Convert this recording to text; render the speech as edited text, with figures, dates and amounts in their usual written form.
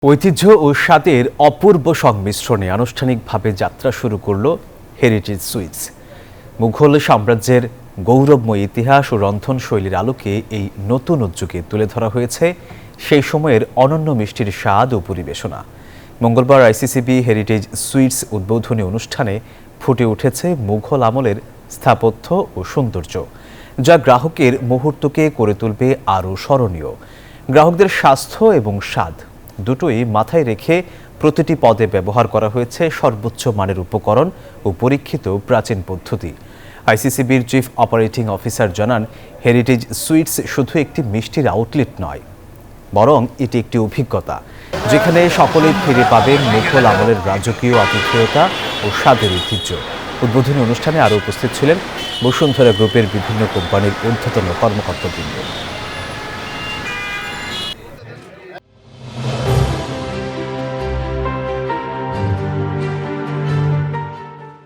ঐতিহ্য ও স্বাদের অপূর্ব সংমিশ্রণে আনুষ্ঠানিকভাবে যাত্রা শুরু করল হেরিটেজ সুইটস। মুঘল সাম্রাজ্যের গৌরবময় ইতিহাস ও রন্ধনশৈলীর আলোকে এই নতুন উদ্যোগে তুলে ধরা হয়েছে সেই সময়ের অনন্য মিষ্টির স্বাদ ও পরিবেশনা। মঙ্গলবার আইসিসিবি হেরিটেজ সুইটস উদ্বোধনী অনুষ্ঠানে ফুটে উঠেছে মুঘল আমলের স্থাপত্য ও সৌন্দর্য, যা গ্রাহকের মুহূর্তকে করে তুলবে আরও স্মরণীয়। গ্রাহকদের স্বাস্থ্য এবং স্বাদ দুটোই মাথায় রেখে প্রতিটি পদে ব্যবহার করা হয়েছে সর্বোচ্চ মানের উপকরণ ও পরীক্ষিত প্রাচীন পদ্ধতি। আইসিসিবির চিফ অপারেটিং অফিসার জানান, হেরিটেজ সুইটস শুধু একটি মিষ্টির আউটলেট নয়, বরং এটি একটি অভিজ্ঞতা যেখানে সকলেই ফিরে পাবেন মুঘল আমলের রাজকীয় আতিথেয়তা ও স্বাদের ঐতিহ্য। উদ্বোধনী অনুষ্ঠানে আরও উপস্থিত ছিলেন বসুন্ধরা গ্রুপের বিভিন্ন কোম্পানির ঊর্ধ্বতন কর্মকর্তাবৃন্দ।